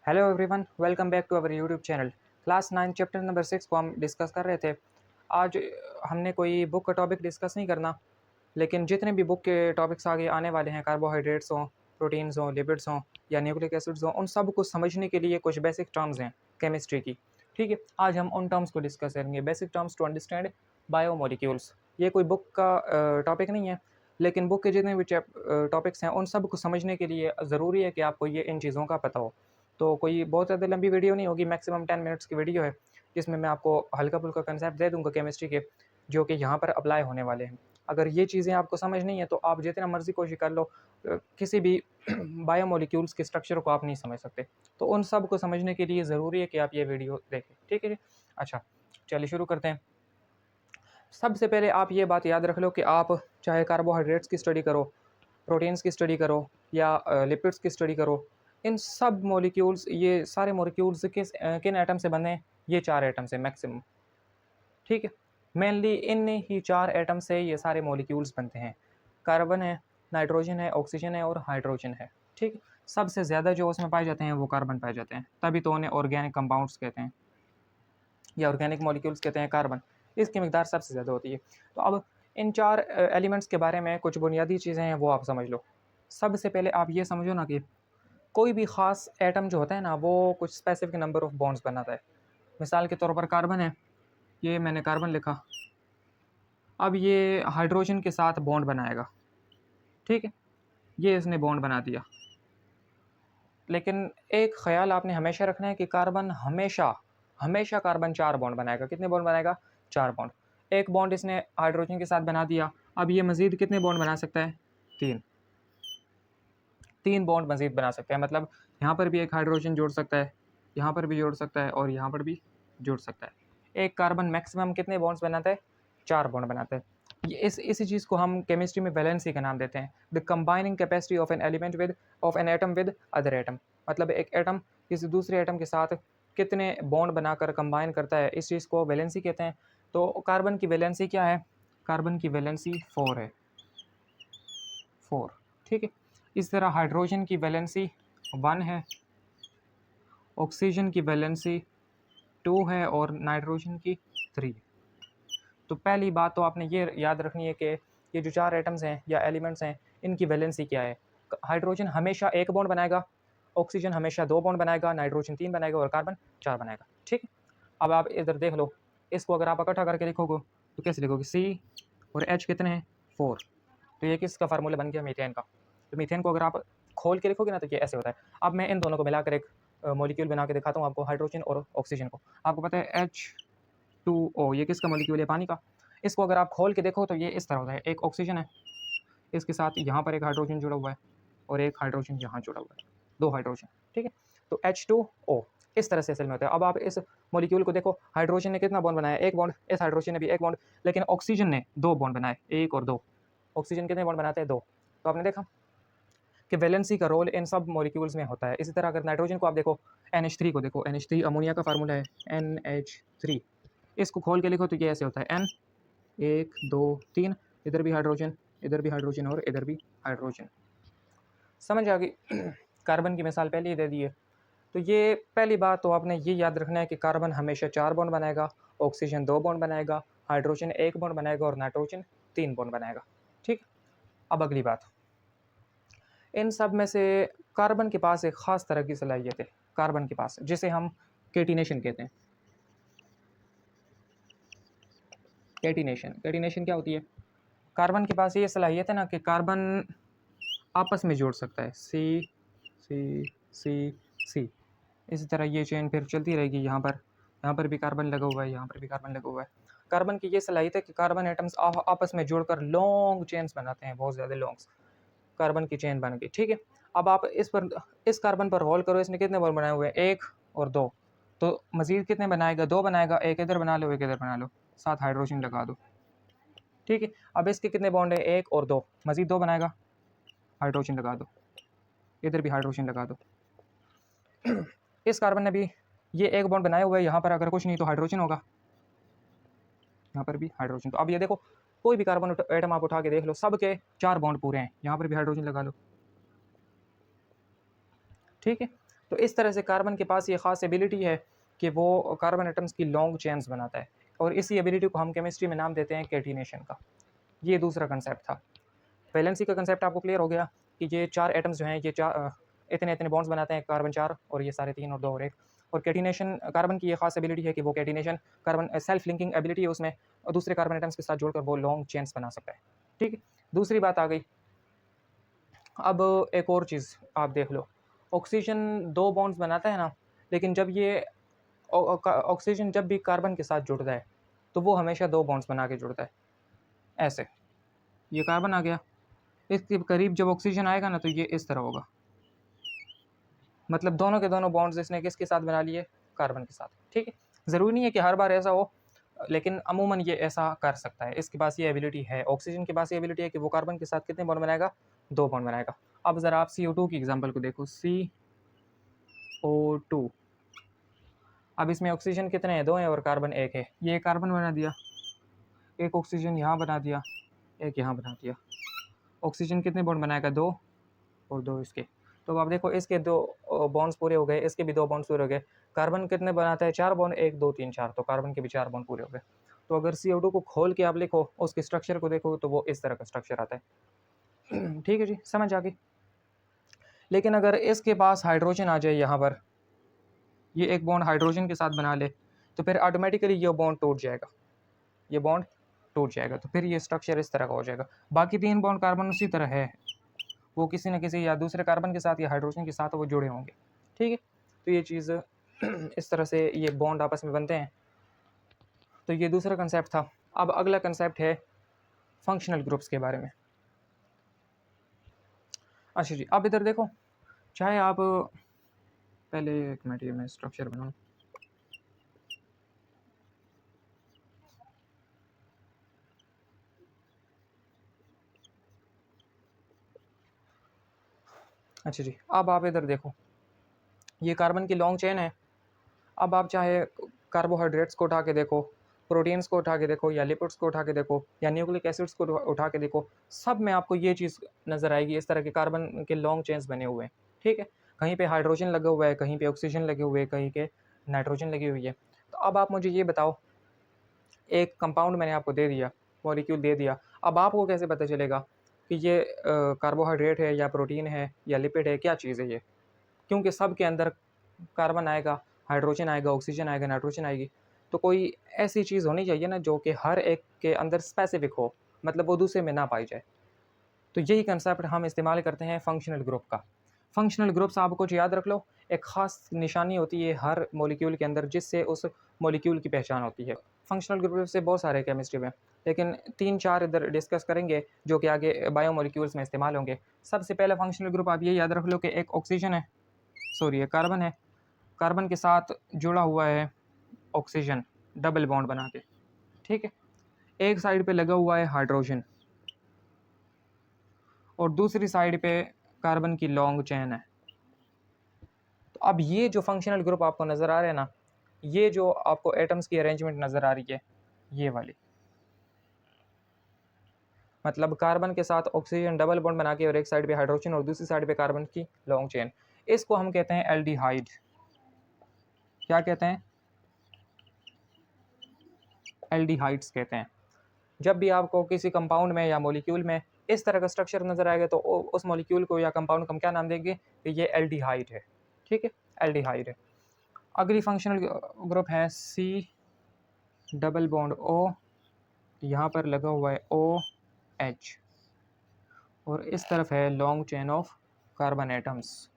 Hello everyone, welcome back to our YouTube channel. Class 9 chapter number 6 को हम discuss कर रहे थे। आज हमने कोई बुक का टॉपिक डिस्कस नहीं करना, लेकिन जितने भी बुक के टॉपिक्स आगे आने वाले हैं, कार्बोहाइड्रेट्स हों, प्रोटीन्स हों, लिपिड्स हों या न्यूक्लिक एसिड्स हों, उन सब को समझने के लिए कुछ बेसिक टर्म्स हैं केमिस्ट्री की। ठीक है, आज हम उन टर्म्स को डिस्कस करेंगे, basic terms to understand biomolecules. ये कोई बुक का टॉपिक नहीं है, लेकिन बुक के जितने भी टॉपिक्स हैं उन सब को समझने के लिए ज़रूरी है कि आपको ये इन चीज़ों का पता हो। तो कोई बहुत ज़्यादा लंबी वीडियो नहीं होगी, मैक्सिमम 10 मिनट्स की वीडियो है, जिसमें मैं आपको हल्का-फुल्का कंसेप्ट दे दूँगा केमिस्ट्री के, जो कि यहाँ पर अप्लाई होने वाले हैं। अगर ये चीज़ें आपको समझ नहीं है तो आप जितना मर्ज़ी कोशिश कर लो, किसी भी बायोमोलिक्यूल्स के स्ट्रक्चर को आप नहीं समझ सकते। तो उन सब को समझने के लिए ज़रूरी है कि आप ये वीडियो देखें। ठीक है जी? अच्छा, चलिए शुरू करते हैं। सबसे पहले आप ये बात याद रख लो कि आप चाहे कार्बोहाइड्रेट्स की स्टडी करो, प्रोटीन्स की स्टडी करो या लिपिड्स की स्टडी करो, इन सब मॉलिक्यूल्स, ये सारे मॉलिक्यूल्स किन एटम से बने हैं? ये 4 एटम से मैक्सिमम। ठीक है, मेनली इन ही 4 एटम से ये सारे मॉलिक्यूल्स बनते हैं। कार्बन है, नाइट्रोजन है, ऑक्सीजन है और हाइड्रोजन है। ठीक है, सबसे ज़्यादा जो उसमें पाए जाते हैं वो कार्बन पाए जाते हैं, तभी तो उन्हें ऑर्गेनिक कंपाउंड्स कहते हैं या ऑर्गेनिक मॉलिक्यूल्स कहते हैं। कार्बन, इसकी मिकदार सबसे ज़्यादा होती है। तो अब इन 4 एलिमेंट्स के बारे में कुछ बुनियादी चीज़ें हैं, वो आप समझ लो। सबसे पहले आप ये समझो ना कि कोई भी ख़ास एटम जो होता है ना, वो कुछ स्पेसिफिक नंबर ऑफ़ बॉन्ड्स बनाता है। मिसाल के तौर पर कार्बन है, ये मैंने कार्बन लिखा। अब ये हाइड्रोजन के साथ बॉन्ड बनाएगा। ठीक है, ये इसने बॉन्ड बना दिया। लेकिन एक ख़्याल आपने हमेशा रखना है कि कार्बन हमेशा हमेशा कार्बन 4 बॉन्ड बनाएगा। कितने बॉन्ड बनाएगा? 4 बॉन्ड। एक बॉन्ड इसने हाइड्रोजन के साथ बना दिया, अब ये मज़ीद कितने बॉन्ड बना सकता है? 3। 3 बॉन्ड मज़ीद बना सकता है, मतलब यहाँ पर भी एक हाइड्रोजन जोड़ सकता है, यहाँ पर भी जोड़ सकता है और यहाँ पर भी जोड़ सकता है। एक कार्बन मैक्सिमम कितने बॉन्ड्स बनाता है? 4 बॉन्ड बनाता है। ये इसी चीज़ को हम केमिस्ट्री में वैलेंसी का नाम देते हैं, the combining capacity of an element with of an atom with other atom. मतलब एक एटम किसी दूसरे एटम के साथ कितने बॉन्ड बनाकर कंबाइन करता है, इस चीज़ को वैलेंसी कहते हैं। तो कार्बन की वैलेंसी क्या है? कार्बन की वैलेंसी 4 है, 4। ठीक है, इस तरह हाइड्रोजन की वैलेंसी 1 है, ऑक्सीजन की वैलेंसी 2 है और नाइट्रोजन की 3। तो पहली बात तो आपने ये याद रखनी है कि ये जो 4 एटम्स हैं या एलिमेंट्स हैं, इनकी वैलेंसी क्या है। हाइड्रोजन हमेशा 1 बॉन्ड बनाएगा, ऑक्सीजन हमेशा 2 बॉन्ड बनाएगा, नाइट्रोजन 3 बनाएगा और कार्बन 4 बनाएगा। ठीक है, अब आप इधर देख लो, इसको अगर आप इकट्ठा करके लिखोगे तो कैसे लिखोगे? सी और एच कितने हैं? 4। तो ये किसका फार्मूला बन गया? मीथेन का। तो मीथेन को अगर आप खोल के लिखोगे ना तो ये ऐसे होता है। अब मैं इन दोनों को मिलाकर एक मॉलिक्यूल बना के दिखाता हूँ आपको, हाइड्रोजन और ऑक्सीजन को। आपको पता है H2O ये किसका मॉलिक्यूल है? पानी का। इसको अगर आप खोल के देखो तो ये इस तरह होता है। एक ऑक्सीजन है, इसके साथ यहाँ पर एक हाइड्रोजन जुड़ा हुआ है और एक हाइड्रोजन यहाँ जुड़ा हुआ है, 2 हाइड्रोजन। ठीक है, तो H2O इस तरह से असल में होता है। अब आप इस मॉलिक्यूल को देखो, हाइड्रोजन ने कितना बॉन्ड बनाया? 1 बॉन्ड। इस हाइड्रोजन ने भी 1 बॉन्ड, लेकिन ऑक्सीजन ने 2 बॉन्ड बनाए, 1 और 2। ऑक्सीजन कितने बॉन्ड बनाते हैं? 2। तो आपने देखा कि वैलेंसी का रोल इन सब मॉलिक्यूल्स में होता है। इसी तरह अगर नाइट्रोजन को आप देखो, NH3 को देखो, NH3 अमोनिया का फार्मूला है, NH3। इसको खोल के लिखो तो ये ऐसे होता है, N 1 2 3, इधर भी हाइड्रोजन, इधर भी हाइड्रोजन और इधर भी हाइड्रोजन। समझ आ गई? कार्बन की मिसाल पहले ही दे दी है। तो ये पहली बात तो आपने ये याद रखना है कि कार्बन हमेशा 4 बॉन्ड बनाएगा, ऑक्सीजन 2 बॉन्ड बनाएगा, हाइड्रोजन 1 बॉन्ड बनाएगा और नाइट्रोजन 3 बॉन्ड बनाएगा। ठीक, अब अगली बात, इन सब में से कार्बन के पास एक ख़ास तरह की सलाहियत है, कार्बन के पास, जिसे हम केटिनेशन कहते हैं। केटिनेशन, केटिनेशन क्या होती है? कार्बन के पास ये सलाहियत है ना कि कार्बन आपस में जोड़ सकता है, सी सी सी सी। इसी तरह ये चेन फिर चलती रहेगी। यहाँ पर भी कार्बन लगा हुआ है, यहाँ पर भी कार्बन लगा हुआ है। कार्बन की ये सलाहियत है कि कार्बन एटम्स आपस में जुड़कर लॉन्ग चेन्स बनाते हैं, बहुत ज़्यादा लॉन्ग्स। कार्बन की चेन बन गई। ठीक है, अब आप इस कार्बन पर रोल करो, इसने कितने बॉन्ड बनाए हुए हैं? 1 और 2। तो मज़ीद कितने बनाएगा? 2 बनाएगा। एक इधर बना लो, एक इधर बना लो, साथ हाइड्रोजन लगा दो। ठीक है, अब इसके कितने बॉन्ड है? 1 और 2, मज़ीद 2 बनाएगा, हाइड्रोजन लगा दो, इधर भी हाइड्रोजन लगा दो। इस कार्बन ने भी ये 1 बॉन्ड बनाया हुआ है, यहाँ पर अगर कुछ नहीं तो हाइड्रोजन होगा, यहाँ पर भी हाइड्रोजन। तो अब ये देखो, कोई भी कार्बन एटम आप उठा के देख लो, सबके 4 बॉन्ड पूरे हैं। यहाँ पर भी हाइड्रोजन लगा लो। ठीक है, तो इस तरह से कार्बन के पास ये ख़ास एबिलिटी है कि वो कार्बन एटम्स की लॉन्ग चेन्स बनाता है, और इसी एबिलिटी को हम केमिस्ट्री में नाम देते हैं कैटिनेशन का। ये दूसरा कंसेप्ट था। वैलेंसी का कंसेप्ट आपको क्लियर हो गया कि ये 4 एटम्स जो हैं ये इतने इतने बॉन्ड्स बनाते हैं, कार्बन 4 और ये सारे 3 और 2 और 1। और कैटिनेशन कार्बन की ये खास एबिलिटी है कि वो catenation carbon self linking ability है उसमें, और दूसरे कार्बन एटम्स के साथ जोड़कर वो लॉन्ग चेन्स बना सकता है। ठीक है, दूसरी बात आ गई। अब एक और चीज़ आप देख लो, ऑक्सीजन 2 बॉन्ड्स बनाता है ना, लेकिन जब ये ऑक्सीजन जब भी कार्बन के साथ जुड़ता है तो वो हमेशा 2 बॉन्ड्स बना के जुड़ता है। ऐसे ये कार्बन आ गया, इसके करीब जब ऑक्सीजन आएगा ना तो ये इस तरह होगा, मतलब दोनों के दोनों बॉन्ड्स इसने किसके साथ बना लिए, कार्बन के साथ। ठीक है, ज़रूरी नहीं है कि हर बार ऐसा हो, लेकिन अमूमन ये ऐसा कर सकता है, इसके पास ये एबिलिटी है। ऑक्सीजन के पास ये एबिलिटी है कि वो कार्बन के साथ कितने बॉन्ड बनाएगा, 2 बॉन्ड बनाएगा। अब ज़रा आप CO2 की एग्जांपल को देखो, CO2। अब इसमें ऑक्सीजन कितने हैं, 2 हैं और कार्बन 1 है। ये कार्बन बना दिया, एक ऑक्सीजन यहाँ बना दिया, एक यहाँ बना दिया। ऑक्सीजन कितने बॉन्ड बनाएगा, 2 और 2 इसके। तो आप देखो इसके 2 बॉन्ड्स पूरे हो गए, इसके भी 2 बॉन्ड्स पूरे हो गए। कार्बन कितने बनाता है, 4 बॉन्ड, 1 2 3 4, तो कार्बन के भी 4 बॉन्ड पूरे हो गए। तो अगर CO2 को खोल के आप लिखो, उसके स्ट्रक्चर को देखो, तो वो इस तरह का स्ट्रक्चर आता है। ठीक है जी, समझ आ गई। लेकिन अगर इसके पास हाइड्रोजन आ जाए, यहाँ पर ये एक बॉन्ड हाइड्रोजन के साथ बना ले, तो फिर ऑटोमेटिकली ये बॉन्ड टूट जाएगा, ये बॉन्ड टूट जाएगा, तो फिर ये स्ट्रक्चर इस तरह का हो जाएगा। बाकी 3 बॉन्ड कार्बन उसी तरह है, वो किसी न किसी या दूसरे कार्बन के साथ या हाइड्रोजन के साथ वो जुड़े होंगे। ठीक है, तो ये चीज़ इस तरह से ये बॉन्ड आपस में बनते हैं। तो ये दूसरा कंसेप्ट था। अब अगला कंसेप्ट है फंक्शनल ग्रुप्स के बारे में। अच्छा जी, अब इधर देखो, चाहे आप पहले एक मिनट ये मैं स्ट्रक्चर बनाऊँ। अच्छा जी, अब आप इधर देखो, ये कार्बन की लॉन्ग चेन है। अब आप चाहे कार्बोहाइड्रेट्स को उठा के देखो, प्रोटीन्स को उठा के देखो, या लिपिड्स को उठा के देखो, या न्यूक्लिक एसिड्स को उठा के देखो, सब में आपको ये चीज़ नज़र आएगी, इस तरह के कार्बन के लॉन्ग चेन्स बने हुए हैं। ठीक है, कहीं पे हाइड्रोजन लगा हुआ है, कहीं पे ऑक्सीजन लगे हुए हैं, कहीं के नाइट्रोजन लगी हुई है। तो अब आप मुझे ये बताओ, एक कंपाउंड मैंने आपको दे दिया, मॉलिक्यूल दे दिया, अब आपको कैसे पता चलेगा कि ये कार्बोहाइड्रेट है या प्रोटीन है या लिपिड है, क्या चीज़ है ये? क्योंकि सब के अंदर कार्बन आएगा, हाइड्रोजन आएगा, ऑक्सीजन आएगा, नाइट्रोजन आएगी। तो कोई ऐसी चीज़ होनी चाहिए ना जो कि हर एक के अंदर स्पेसिफिक हो, मतलब वो दूसरे में ना पाई जाए। तो यही कंसेप्ट हम इस्तेमाल करते हैं फंक्शनल ग्रुप का। फंक्शनल ग्रुप्स आप कुछ याद रख लो, एक ख़ास निशानी होती है हर मॉलिक्यूल के अंदर जिससे उस मॉलिक्यूल की पहचान होती है। फंक्शनल ग्रुप से बहुत सारे केमिस्ट्री में, लेकिन 3-4 इधर डिस्कस करेंगे जो कि आगे बायोमॉलिक्यूल्स में इस्तेमाल होंगे। सबसे पहला फंक्शनल ग्रुप आप ये याद रख लो कि एक ऑक्सीजन है, सॉरी एक कार्बन है, कार्बन के साथ जुड़ा हुआ है ऑक्सीजन, डबल बॉन्ड बना के। ठीक है, एक साइड पे लगा हुआ है हाइड्रोजन और दूसरी साइड पे कार्बन की लॉन्ग चेन है। तो अब ये जो फंक्शनल ग्रुप आपको नज़र आ रहे हैं ना, ये जो आपको एटम्स की अरेंजमेंट नज़र आ रही है, ये वाली, मतलब कार्बन के साथ ऑक्सीजन डबल बॉन्ड बना के और एक साइड पे हाइड्रोजन और दूसरी साइड पे कार्बन की लॉन्ग चेन, इसको हम कहते हैं एल्डिहाइड। क्या कहते हैं? एल्डिहाइड्स कहते हैं। जब भी आपको किसी कंपाउंड में या मॉलिक्यूल में इस तरह का स्ट्रक्चर नज़र आएगा तो उस मॉलिक्यूल को या कंपाउंड को हम क्या नाम देंगे कि ये एल्डिहाइड है। ठीक है, एल्डिहाइड है। अगली फंक्शनल ग्रुप है सी डबल बॉन्ड ओ, यहाँ पर लगा हुआ है OH और इस तरफ है long chain of carbon atoms.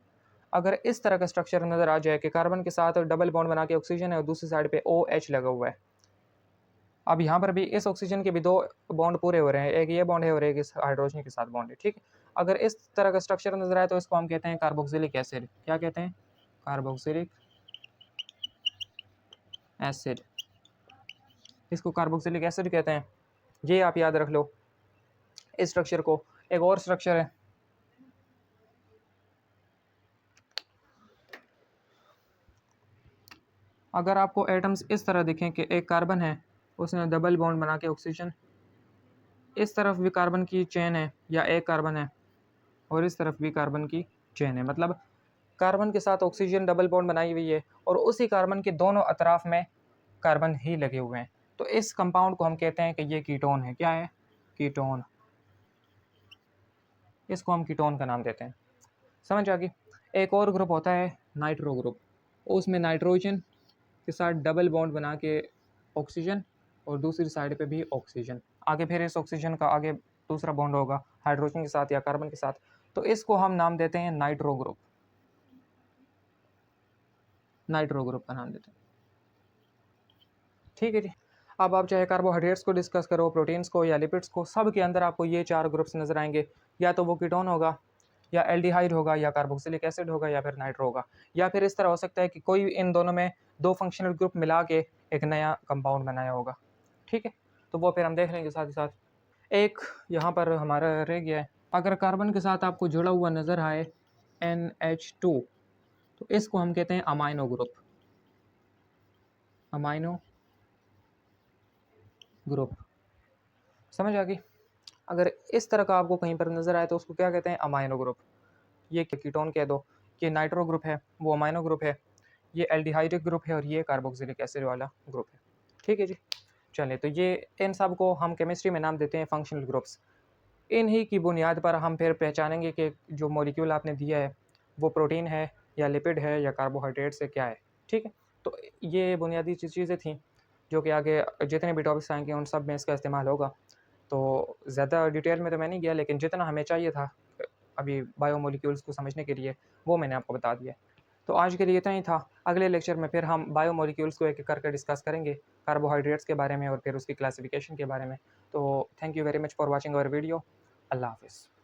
अगर इस तरह का स्ट्रक्चर नज़र आ जाए कि कार्बन के साथ डबल बॉन्ड बना के ऑक्सीजन है और दूसरी साइड पे OH लगा हुआ है, अब यहाँ पर भी इस ऑक्सीजन के भी 2 बॉन्ड पूरे हो रहे हैं, एक ये बॉन्ड है और एक इस हाइड्रोजन के साथ बॉन्ड है। ठीक है, अगर इस तरह का स्ट्रक्चर नजर आए तो इसको हम कहते हैं कार्बोक्सिलिक एसिड। क्या कहते हैं? कार्बोक्सिलिक एसिड, इसको कार्बोक्सिलिक एसिड कहते हैं। ये आप याद रख लो इस स्ट्रक्चर को। एक और स्ट्रक्चर है, अगर आपको एटम्स इस तरह दिखें कि एक कार्बन है, उसने डबल बॉन्ड बना के ऑक्सीजन, इस तरफ भी कार्बन की चेन है या एक कार्बन है और इस तरफ भी कार्बन की चेन है, मतलब कार्बन के साथ ऑक्सीजन डबल बॉन्ड बनाई हुई है और उसी कार्बन के दोनों अतराफ में कार्बन ही लगे हुए हैं, तो इस कंपाउंड को हम कहते हैं कि ये कीटोन है। क्या है? कीटोन। इसको हम कीटोन का नाम देते हैं। समझ आ गई? एक और ग्रुप होता है नाइट्रो ग्रुप, उसमें नाइट्रोजन के साथ डबल बॉन्ड बना के ऑक्सीजन और दूसरी साइड पे भी ऑक्सीजन, आगे फिर इस ऑक्सीजन का आगे दूसरा बॉन्ड होगा हाइड्रोजन के साथ या कार्बन के साथ, तो इसको हम नाम देते हैं नाइट्रो ग्रुप। नाइट्रो ग्रुप का नाम देते हैं। ठीक है जी। अब आप चाहे कार्बोहाइड्रेट्स को डिस्कस करो, प्रोटीन्स को या लिपिड्स को, सब के अंदर आपको ये 4 ग्रुप्स नज़र आएंगे। या तो वो कीटोन होगा, या एल्डिहाइड होगा, या कार्बोक्सिलिक एसिड होगा, या फिर नाइट्रो होगा, या फिर इस तरह हो सकता है कि कोई इन दोनों में 2 फंक्शनल ग्रुप मिला के एक नया कंपाउंड बनाया होगा। ठीक है, तो वो फिर हम देख लेंगे साथ ही साथ। एक यहाँ पर हमारा रह गया है, अगर कार्बन के साथ आपको जुड़ा हुआ नज़र आए NH2, तो इसको हम कहते हैं अमाइनो ग्रुप। अमाइनो ग्रुप, समझ आ गई? अगर इस तरह का आपको कहीं पर नज़र आए तो उसको क्या कहते हैं? Amino group. ये कीटोन कह दो, ये नाइट्रो ग्रुप है, वो अमाइनो ग्रुप है, ये एल्डिहाइडिक ग्रुप है और ये कार्बोक्सिलिक एसिड वाला ग्रुप है। ठीक है जी। चलिए, तो ये इन सब को हम केमिस्ट्री में नाम देते हैं फंक्शनल ग्रुप्स। इन्हीं की बुनियाद पर हम फिर पहचानेंगे कि जो मॉलिक्यूल आपने दिया है वो प्रोटीन है या लिपिड है या कार्बोहाइड्रेट से क्या है। ठीक है, तो ये बुनियादी चीज़ें थी जो कि आगे जितने भी टॉपिक्स आएंगे उन सब में इसका इस्तेमाल होगा। तो ज़्यादा डिटेल में तो मैं नहीं गया, लेकिन जितना हमें चाहिए था अभी बायोमोलिक्यूल्स को समझने के लिए वो मैंने आपको बता दिया। तो आज के लिए इतना ही था। अगले लेक्चर में फिर हम बायोमोलिक्यूल्स को एक एक करके डिस्कस करेंगे, कार्बोहाइड्रेट्स के बारे में और फिर उसकी क्लासिफिकेशन के बारे में। तो thank you very much for watching our video. अल्लाह हाफ़िज़।